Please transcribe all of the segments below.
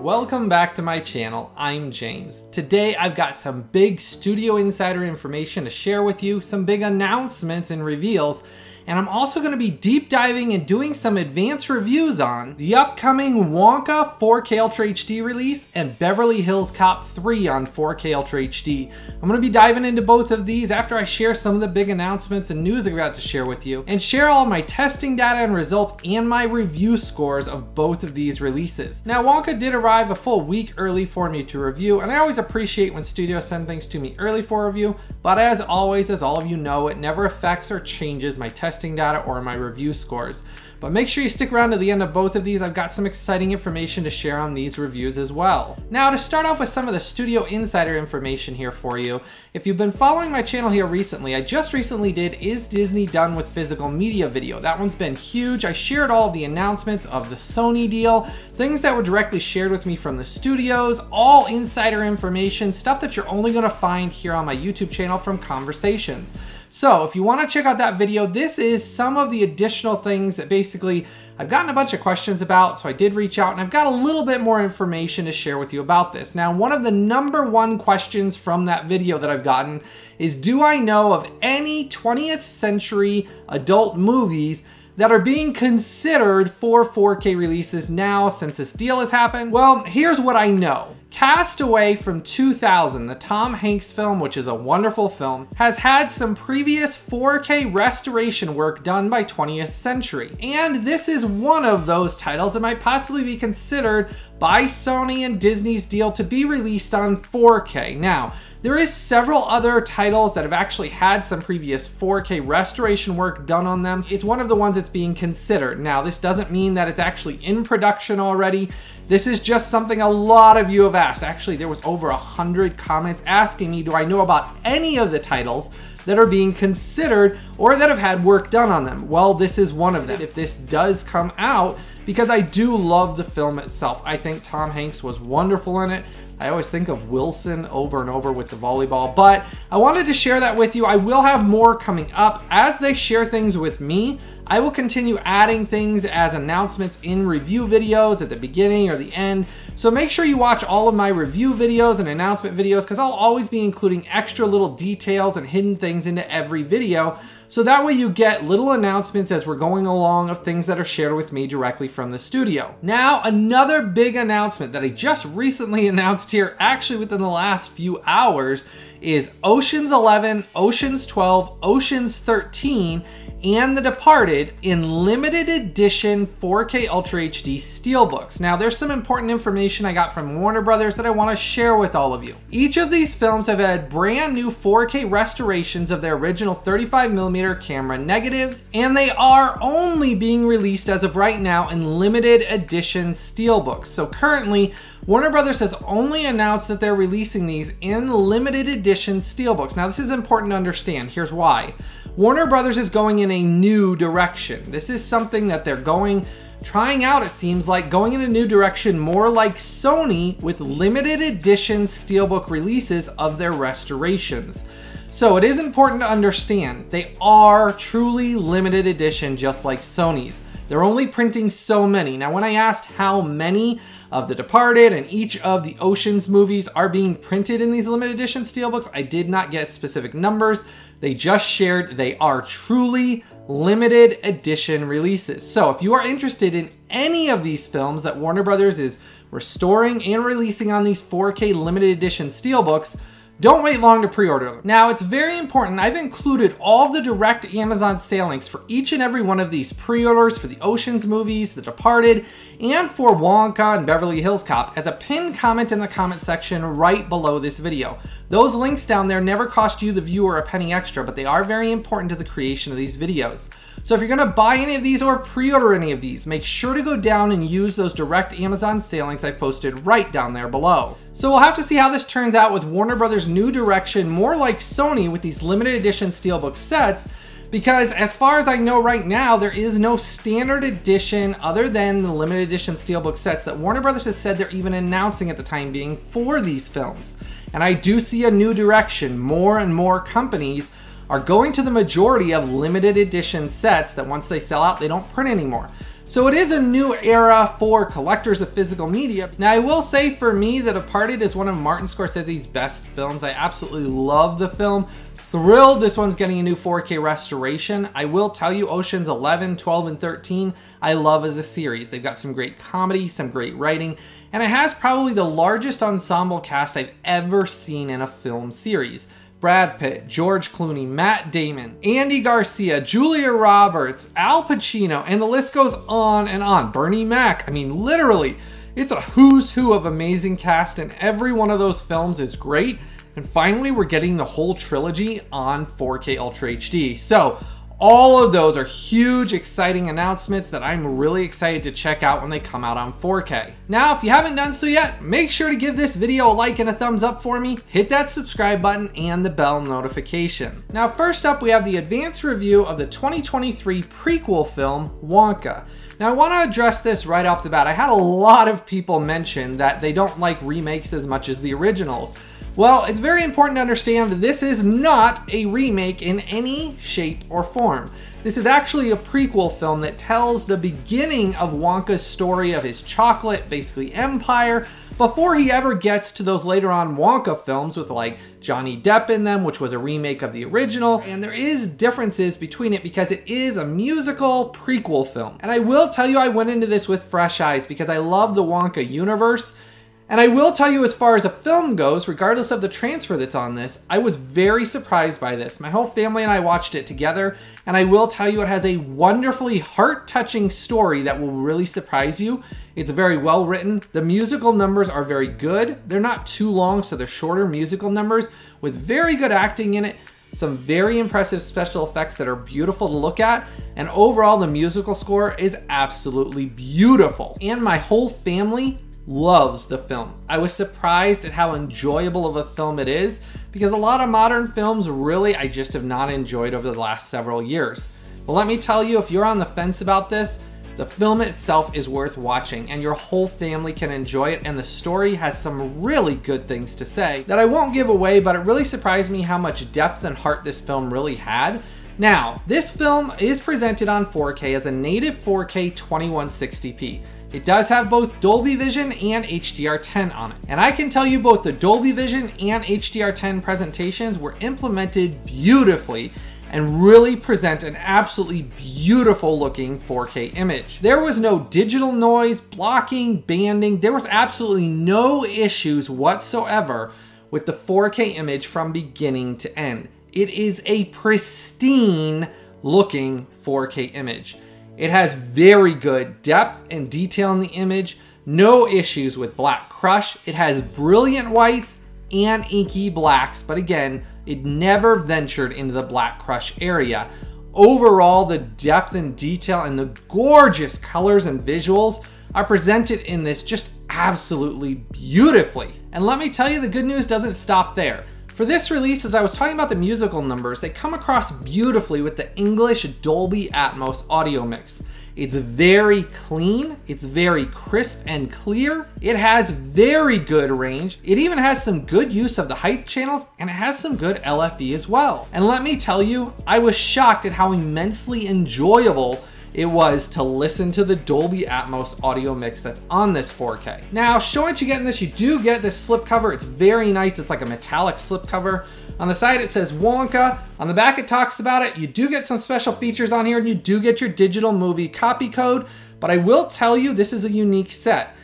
Welcome back to my channel. I'm James. Today I've got some big studio insider information to share with you, some big announcements and reveals, and I'm also going to be deep diving and doing some advanced reviews on the upcoming WONKA 4K Ultra HD release and Beverly Hills Cop 3 on 4K Ultra HD. I'm going to be diving into both of these after I share some of the big announcements and news I've got to share with you, and share all my testing data and results and my review scores of both of these releases. Now, WONKA did arrive a full week early for me to review, and I always appreciate when studios send things to me early for review, but as always, as all of you know, it never affects or changes my testing data or my review scores. But make sure you stick around to the end of both of these. I've got some exciting information to share on these reviews as well. Now, to start off with some of the studio insider information here for you, if you've been following my channel here recently, I just recently did Is Disney Done with Physical Media video. That one's been huge. I shared all of the announcements of the Sony deal, things that were directly shared with me from the studios, all insider information, stuff that you're only going to find here on my YouTube channel from Conversations. So if you want to check out that video, this is some of the additional things that basically I've gotten a bunch of questions about, so I did reach out and I've got a little bit more information to share with you about this. Now, one of the #1 questions from that video that I've gotten is, do I know of any 20th century adult movies that are being considered for 4K releases now since this deal has happened? Well, here's what I know. Castaway from 2000, the Tom Hanks film, which is a wonderful film, has had some previous 4K restoration work done by 20th Century. And this is one of those titles that might possibly be considered by Sony and Disney's deal to be released on 4K. Now, there is several other titles that have actually had some previous 4K restoration work done on them. It's one of the ones that's being considered. Now, this doesn't mean that it's actually in production already. This is just something a lot of you have asked. Actually, there was over 100 comments asking me, do I know about any of the titles that are being considered or that have had work done on them? Well, this is one of them. If this does come out, because I do love the film itself. I think Tom Hanks was wonderful in it. I always think of Wilson over and over with the volleyball, but I wanted to share that with you. I will have more coming up. As they share things with me, I will continue adding things as announcements in review videos at the beginning or the end. So make sure you watch all of my review videos and announcement videos, because I'll always be including extra little details and hidden things into every video. So that way you get little announcements as we're going along of things that are shared with me directly from the studio. Now, another big announcement that I just recently announced here, actually within the last few hours, is Ocean's 11, Ocean's 12, Ocean's 13, and The Departed in limited edition 4K Ultra HD SteelBooks. Now, there's some important information I got from Warner Brothers that I want to share with all of you. Each of these films have had brand new 4K restorations of their original 35mm camera negatives, and they are only being released as of right now in limited edition SteelBooks. So currently, Warner Brothers has only announced that they're releasing these in limited edition SteelBooks. Now, this is important to understand. Here's why. Warner Brothers is going in a new direction. This is something that they're trying out, it seems like, going in a new direction, more like Sony with limited edition SteelBook releases of their restorations. So it is important to understand, they are truly limited edition, just like Sony's. They're only printing so many. Now, when I asked how many of The Departed and each of the Ocean's movies are being printed in these limited edition SteelBooks, I did not get specific numbers. They just shared they are truly limited edition releases. So if you are interested in any of these films that Warner Brothers is restoring and releasing on these 4K limited edition SteelBooks, don't wait long to pre-order them. Now, it's very important, I've included all the direct Amazon sale links for each and every one of these pre-orders for the Ocean's movies, The Departed, and for WONKA and Beverly Hills Cop as a pinned comment in the comment section right below this video. Those links down there never cost you, the viewer, a penny extra, but they are very important to the creation of these videos. So if you're gonna buy any of these or pre-order any of these, make sure to go down and use those direct Amazon sale links I've posted right down there below. So we'll have to see how this turns out with Warner Brothers' new direction, more like Sony with these limited edition SteelBook sets, because as far as I know right now, there is no standard edition other than the limited edition SteelBook sets that Warner Brothers has said they're even announcing at the time being for these films. And I do see a new direction. More and more companies are going to the majority of limited edition sets that once they sell out, they don't print anymore. So it is a new era for collectors of physical media. Now I will say for me, The Departed is one of Martin Scorsese's best films. I absolutely love the film. Thrilled this one's getting a new 4K restoration. I will tell you, Oceans 11, 12, and 13, I love as a series. They've got some great comedy, some great writing, and it has probably the largest ensemble cast I've ever seen in a film series. Brad Pitt, George Clooney, Matt Damon, Andy Garcia, Julia Roberts, Al Pacino, and the list goes on and on. Bernie Mac, I mean, literally, it's a who's who of amazing cast, and every one of those films is great. And finally, we're getting the whole trilogy on 4K Ultra HD. So all of those are huge, exciting announcements that I'm really excited to check out when they come out on 4K. Now, if you haven't done so yet, make sure to give this video a like and a thumbs up for me, hit that subscribe button and the bell notification. Now, first up, we have the advanced review of the 2023 prequel film, Wonka. Now, I want to address this right off the bat. I had a lot of people mention that they don't like remakes as much as the originals. Well, it's very important to understand that this is not a remake in any shape or form. This is actually a prequel film that tells the beginning of Wonka's story of his chocolate, basically empire, before he ever gets to those later on Wonka films with like Johnny Depp in them, which was a remake of the original. And there is differences between it because it is a musical prequel film. And I will tell you, I went into this with fresh eyes because I love the Wonka universe. And I will tell you, as far as a film goes, regardless of the transfer that's on this, I was very surprised by this. My whole family and I watched it together, and I will tell you it has a wonderfully heart-touching story that will really surprise you. It's very well written. The musical numbers are very good. They're not too long, so they're shorter musical numbers with very good acting in it, some very impressive special effects that are beautiful to look at, and overall the musical score is absolutely beautiful. And my whole family loves the film. I was surprised at how enjoyable of a film it is because a lot of modern films really I just have not enjoyed over the last several years. But let me tell you, if you're on the fence about this, the film itself is worth watching and your whole family can enjoy it, and the story has some really good things to say that I won't give away, but it really surprised me how much depth and heart this film really had. Now, this film is presented on 4K as a native 4K 2160p. It does have both Dolby Vision and HDR10 on it. And I can tell you both the Dolby Vision and HDR10 presentations were implemented beautifully and really present an absolutely beautiful looking 4K image. There was no digital noise, blocking, banding. There was absolutely no issues whatsoever with the 4K image from beginning to end. It is a pristine looking 4K image. It has very good depth and detail in the image, no issues with black crush. It has brilliant whites and inky blacks, but again, it never ventured into the black crush area. Overall, the depth and detail and the gorgeous colors and visuals are presented in this just absolutely beautifully. And let me tell you, the good news doesn't stop there. For this release, as I was talking about the musical numbers, they come across beautifully with the English Dolby Atmos audio mix. It's very clean, it's very crisp and clear, it has very good range, it even has some good use of the height channels, and it has some good LFE as well. And let me tell you, I was shocked at how immensely enjoyable it was to listen to the Dolby Atmos audio mix that's on this 4K. Now, showing what you get in this, you do get this slipcover. It's very nice. It's like a metallic slipcover. On the side, it says Wonka. On the back, it talks about it. You do get some special features on here, and you do get your digital movie copy code. But I will tell you, this is a unique set.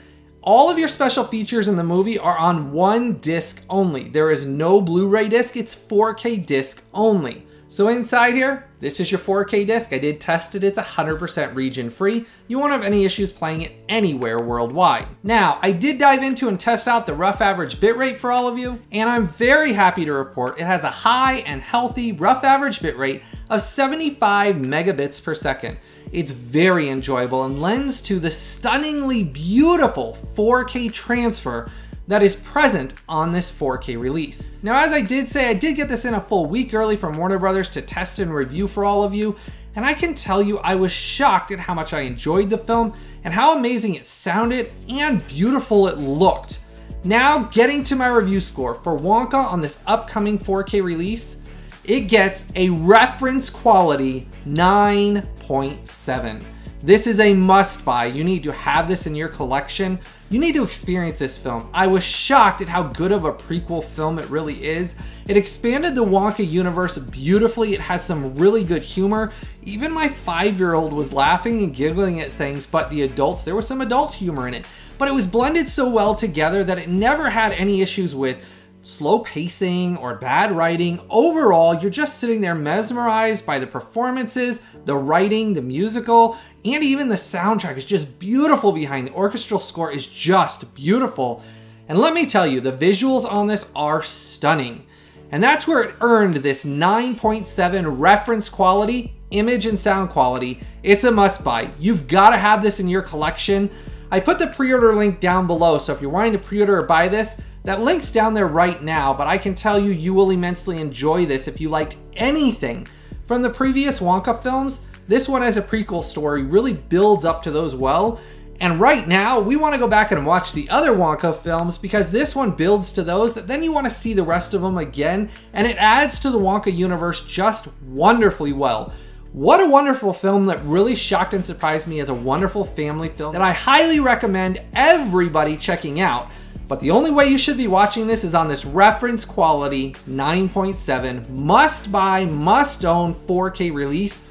All of your special features in the movie are on one disc only. There is no Blu Ray disc. It's 4K disc only. So inside here, this is your 4K disc. I did test it. It's 100% region free. You won't have any issues playing it anywhere worldwide. Now, I did dive into and test out the rough average bitrate for all of you, and I'm very happy to report it has a high and healthy rough average bitrate of 75 megabits per second. It's very enjoyable and lends to the stunningly beautiful 4K transfer that is present on this 4K release. Now, as I did say, I did get this in a full week early from Warner Brothers to test and review for all of you, and I can tell you I was shocked at how much I enjoyed the film and how amazing it sounded and beautiful it looked. Now, getting to my review score for Wonka on this upcoming 4K release, it gets a reference quality 9.7. This is a must buy. You need to have this in your collection. You need to experience this film. I was shocked at how good of a prequel film it really is. It expanded the Wonka universe beautifully. It has some really good humor. Even my 5-year-old was laughing and giggling at things, but the adults, there was some adult humor in it. But it was blended so well together that it never had any issues with slow pacing or bad writing. Overall, you're just sitting there mesmerized by the performances, the writing, the musical, and even the soundtrack is just beautiful behind. The orchestral score is just beautiful. And let me tell you, the visuals on this are stunning. And that's where it earned this 9.7 reference quality, image and sound quality. It's a must buy. You've got to have this in your collection. I put the pre-order link down below, so if you're wanting to pre-order or buy this, that link's down there right now, but I can tell you, you will immensely enjoy this if you liked anything from the previous Wonka films. This one as a prequel story really builds up to those well. And right now, we want to go back and watch the other Wonka films because this one builds to those that then you want to see the rest of them again, and it adds to the Wonka universe just wonderfully well. What a wonderful film that really shocked and surprised me as a wonderful family film that I highly recommend everybody checking out. But the only way you should be watching this is on this reference quality 9.7 must buy, must own 4K release.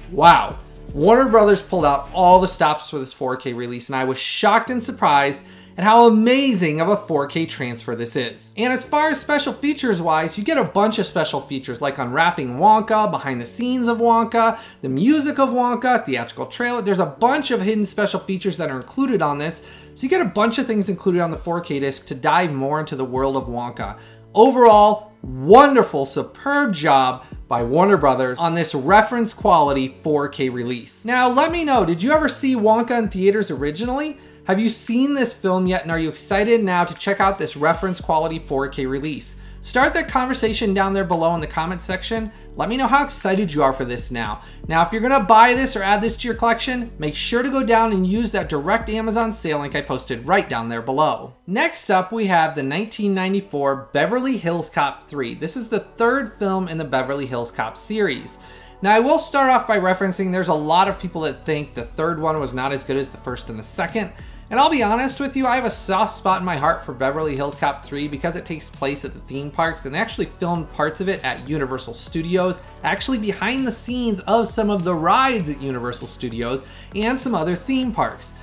Wow. Warner Brothers pulled out all the stops for this 4K release, and I was shocked and surprised at how amazing of a 4K transfer this is. And as far as special features wise, you get a bunch of special features like unwrapping Wonka, behind the scenes of Wonka, the music of Wonka, theatrical trailer. There's a bunch of hidden special features that are included on this. So you get a bunch of things included on the 4K disc to dive more into the world of Wonka. Overall, wonderful, superb job by Warner Brothers on this reference quality 4K release. Now let me know, did you ever see Wonka in theaters originally? Have you seen this film yet, and are you excited now to check out this reference quality 4K release? Start that conversation down there below in the comment section. Let me know how excited you are for this now. Now, if you're gonna buy this or add this to your collection, make sure to go down and use that direct Amazon sale link I posted right down there below. Next up, we have the 1994 Beverly Hills Cop 3. This is the third film in the Beverly Hills Cop series. Now, I will start off by referencing there's a lot of people that think the third one was not as good as the first and the second. And I'll be honest with you, I have a soft spot in my heart for Beverly Hills Cop 3 because it takes place at the theme parks, and they actually filmed parts of it at Universal Studios, actually behind the scenes of some of the rides at Universal Studios and some other theme parks.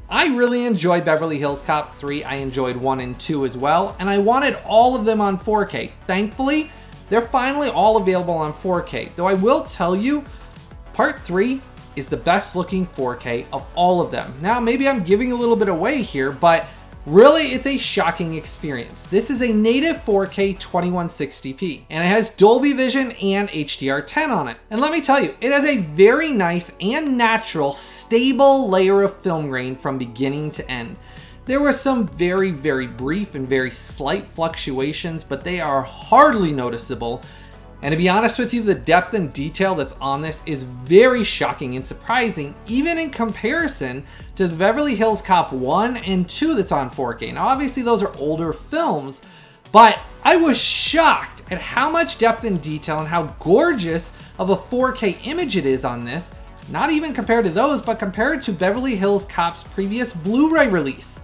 I really enjoyed Beverly Hills Cop 3. I enjoyed 1 and 2 as well, and I wanted all of them on 4K. Thankfully, they're finally all available on 4K, though I will tell you, Part 3 is the best looking 4K of all of them. Now, maybe I'm giving a little bit away here, but really it's a shocking experience. This is a native 4K 2160p, and it has Dolby Vision and HDR10 on it. And let me tell you, it has a very nice and natural, stable layer of film grain from beginning to end. There were some very, very brief and very slight fluctuations, but they are hardly noticeable. And to be honest with you, the depth and detail that's on this is very shocking and surprising, even in comparison to the Beverly Hills Cop 1 and 2 that's on 4K. Now, obviously those are older films, but I was shocked at how much depth and detail and how gorgeous of a 4K image it is on this. Not even compared to those, but compared to Beverly Hills Cop's previous Blu Ray release.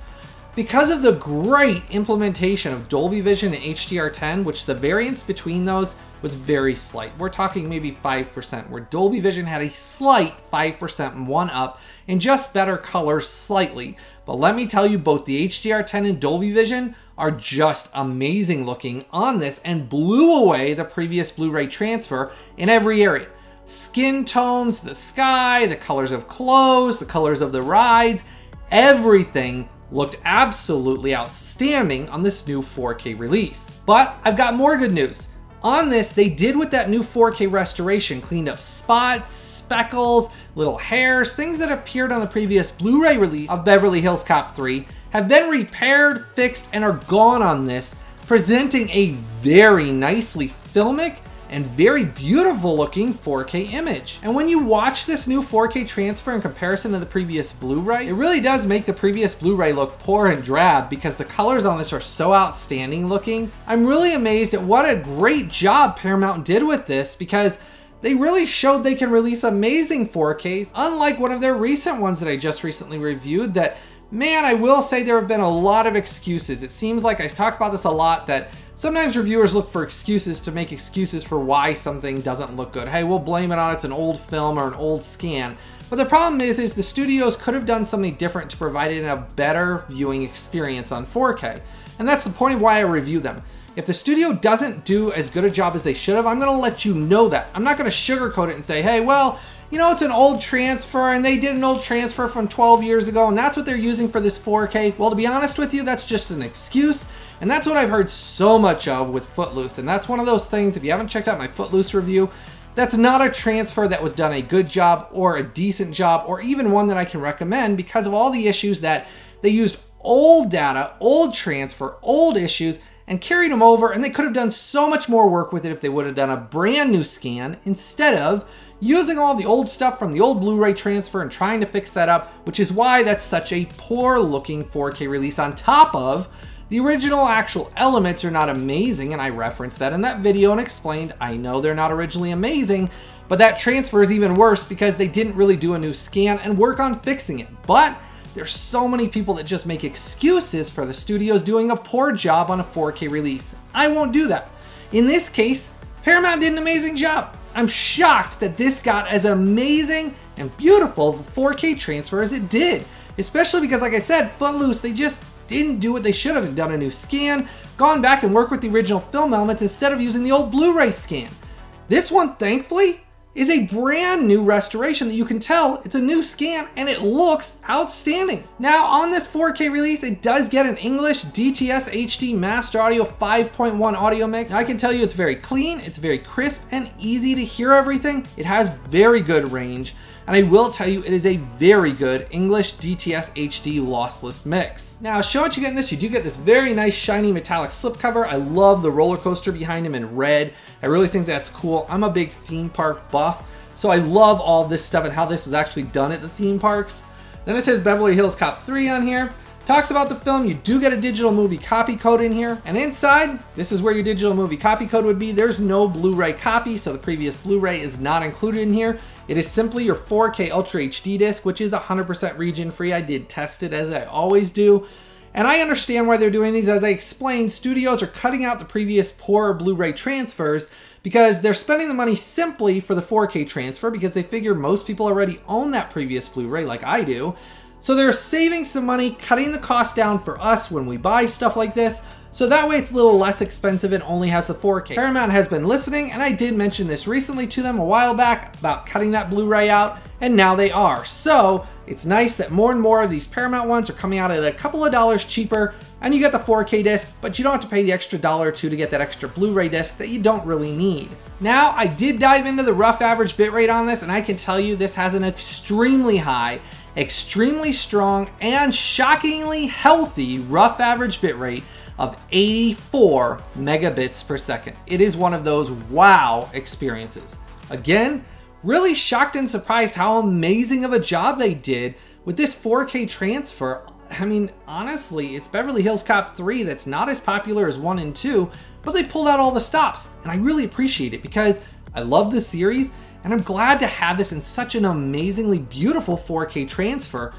Because of the great implementation of Dolby Vision and HDR10, which the variance between those was very slight. We're talking maybe 5%, where Dolby Vision had a slight 5% one up and just better colors slightly. But let me tell you, both the HDR10 and Dolby Vision are just amazing looking on this and blew away the previous Blu-ray transfer in every area. Skin tones, the sky, the colors of clothes, the colors of the rides, everything looked absolutely outstanding on this new 4K release. But I've got more good news. On this, they did with that new 4K restoration, cleaned up spots, speckles, little hairs, things that appeared on the previous Blu-ray release of Beverly Hills Cop 3 have been repaired, fixed, and are gone on this, presenting a very nicely filmic and very beautiful looking 4K image. And when you watch this new 4K transfer in comparison to the previous Blu-ray, it really does make the previous Blu-ray look poor and drab because the colors on this are so outstanding looking. I'm really amazed at what a great job Paramount did with this, because They really showed they can release amazing 4Ks, unlike one of their recent ones that I just recently reviewed that, man, I will say there have been a lot of excuses. It seems like I talk about this a lot, that sometimes reviewers look for excuses to make excuses for why something doesn't look good. Hey, we'll blame it on it's an old film or an old scan. But the problem is the studios could have done something different to provide it a better viewing experience on 4K. And that's the point of why I review them. If the studio doesn't do as good a job as they should have, I'm gonna let you know that. I'm not gonna sugarcoat it and say, hey, well, you know, it's an old transfer and they did an old transfer from 12 years ago and that's what they're using for this 4K. Well, to be honest with you, that's just an excuse. And that's what I've heard so much of with Footloose. And that's one of those things, if you haven't checked out my Footloose review, that's not a transfer that was done a good job or a decent job or even one that I can recommend because of all the issues that they used old data, old transfer, old issues, and carried them over, and they could have done so much more work with it if they would have done a brand new scan instead of using all the old stuff from the old Blu-ray transfer and trying to fix that up, which is why that's such a poor looking 4K release on top of the original actual elements are not amazing, and I referenced that in that video and explained, I know they're not originally amazing, but that transfer is even worse because they didn't really do a new scan and work on fixing it. But there's so many people that just make excuses for the studios doing a poor job on a 4K release. I won't do that. In this case, Paramount did an amazing job. I'm shocked that this got as amazing and beautiful of a 4K transfer as it did, especially because, like I said, Footloose, they just didn't do what they should have, done a new scan, gone back and worked with the original film elements instead of using the old Blu-ray scan. This one, thankfully, is a brand new restoration that you can tell it's a new scan and it looks outstanding. Now on this 4K release, it does get an English DTS HD Master Audio 5.1 audio mix. Now, I can tell you it's very clean, it's very crisp and easy to hear everything. It has very good range. And I will tell you, it is a very good English DTS HD lossless mix. Now, show what you get in this. You do get this very nice shiny metallic slipcover. I love the roller coaster behind him in red. I really think that's cool. I'm a big theme park buff, so I love all this stuff and how this was actually done at the theme parks. Then it says Beverly Hills Cop 3 on here. Talks about the film. You do get a digital movie copy code in here. And inside, this is where your digital movie copy code would be. There's no Blu-ray copy, so the previous Blu-ray is not included in here. It is simply your 4K Ultra HD disc, which is 100% region free. I did test it as I always do. And I understand why they're doing these. As I explained, studios are cutting out the previous poor Blu-ray transfers because they're spending the money simply for the 4K transfer because they figure most people already own that previous Blu-ray like I do. So they're saving some money, cutting the cost down for us when we buy stuff like this, so that way it's a little less expensive and only has the 4K. Paramount has been listening, and I did mention this recently to them a while back about cutting that Blu-ray out, and now they are. So it's nice that more and more of these Paramount ones are coming out at a couple of dollars cheaper, and you get the 4K disc, but you don't have to pay the extra $1 or $2 to get that extra Blu-ray disc that you don't really need. Now, I did dive into the rough average bitrate on this, and I can tell you this has an extremely high, extremely strong, and shockingly healthy rough average bitrate of 84 megabits per second. It is one of those wow experiences. Again, really shocked and surprised how amazing of a job they did with this 4K transfer. I mean, honestly, it's Beverly Hills Cop 3 that's not as popular as 1 and 2, but they pulled out all the stops, and I really appreciate it because I love the series, and I'm glad to have this in such an amazingly beautiful 4K transfer.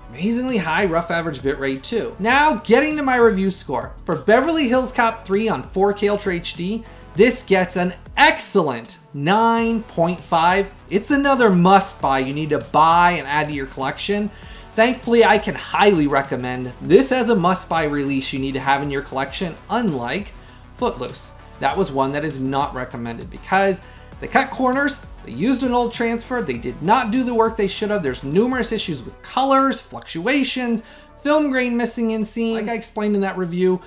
Amazingly high rough average bitrate too. Now, getting to my review score. For Beverly Hills Cop 3 on 4K Ultra HD, this gets an excellent 9.5. It's another must buy. You need to buy and add to your collection. Thankfully, I can highly recommend this as a must buy release you need to have in your collection, unlike Footloose. That was one that is not recommended because they cut corners, they used an old transfer, they did not do the work they should have. There's numerous issues with colors, fluctuations, film grain missing in scenes, like I explained in that review.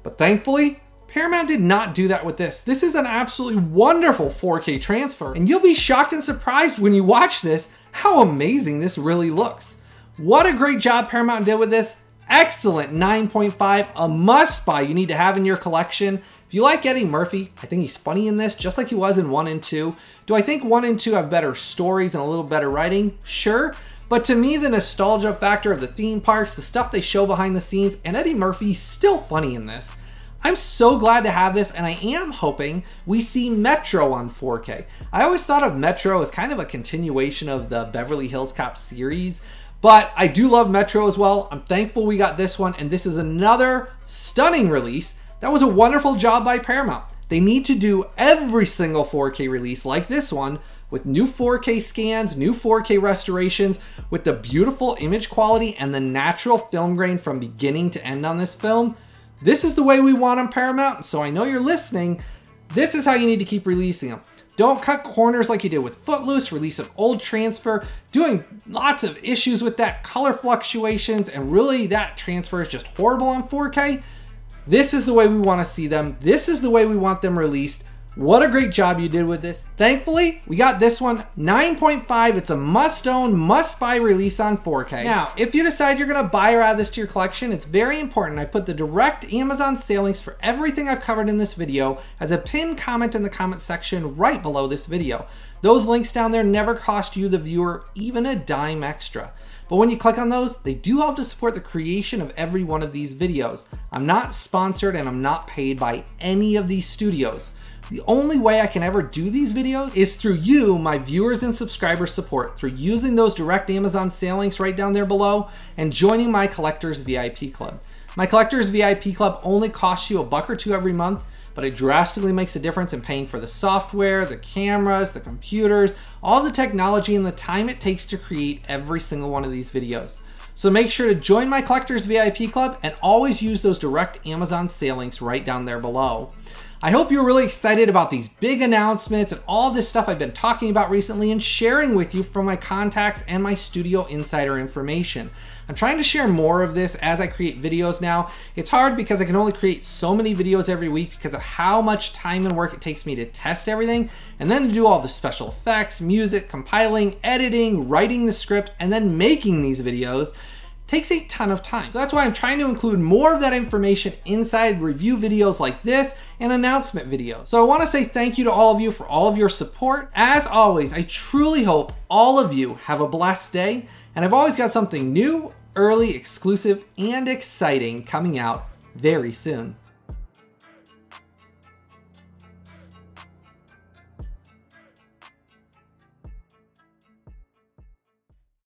But thankfully, Paramount did not do that with this. This is an absolutely wonderful 4K transfer, and you'll be shocked and surprised when you watch this how amazing this really looks. What a great job Paramount did with this. Excellent 9.5, a must buy you need to have in your collection. If you like Eddie Murphy, I think he's funny in this, just like he was in 1 and 2. Do I think 1 and 2 have better stories and a little better writing? Sure. But to me, the nostalgia factor of the theme parks, the stuff they show behind the scenes, and Eddie Murphy's still funny in this. I'm so glad to have this, and I am hoping we see Metro on 4K. I always thought of Metro as kind of a continuation of the Beverly Hills Cop series, but I do love Metro as well. I'm thankful we got this one, and this is another stunning release. That was a wonderful job by Paramount. They need to do every single 4K release like this one, with new 4K scans, new 4K restorations, with the beautiful image quality and the natural film grain from beginning to end on this film. This is the way we want them, Paramount, so I know you're listening. This is how you need to keep releasing them. Don't cut corners like you did with Footloose, release an old transfer, doing lots of issues with that, color fluctuations, and really that transfer is just horrible on 4K. This is the way we want to see them. This is the way we want them released. What a great job you did with this. Thankfully, we got this one, 9.5. It's a must-own, must-buy release on 4K. Now, if you decide you're going to buy or add this to your collection, it's very important. I put the direct Amazon sale links for everything I've covered in this video as a pinned comment in the comment section right below this video. Those links down there never cost you, the viewer, even a dime extra. But when you click on those, they do help to support the creation of every one of these videos. I'm not sponsored and I'm not paid by any of these studios. The only way I can ever do these videos is through you, my viewers and subscribers support, through using those direct Amazon sale links right down there below and joining my Collectors VIP Club. My Collectors VIP Club only costs you $1 or $2 every month, but it drastically makes a difference in paying for the software, the cameras, the computers, all the technology and the time it takes to create every single one of these videos. So make sure to join my Collectors VIP Club and always use those direct Amazon sale links right down there below. I hope you're really excited about these big announcements and all this stuff I've been talking about recently and sharing with you from my contacts and my studio insider information. I'm trying to share more of this as I create videos now. It's hard because I can only create so many videos every week because of how much time and work it takes me to test everything and then to do all the special effects, music, compiling, editing, writing the script, and then making these videos. Takes a ton of time. So that's why I'm trying to include more of that information inside review videos like this and announcement videos. So I want to say thank you to all of you for all of your support. As always, I truly hope all of you have a blessed day, and I've always got something new, early, exclusive, and exciting coming out very soon.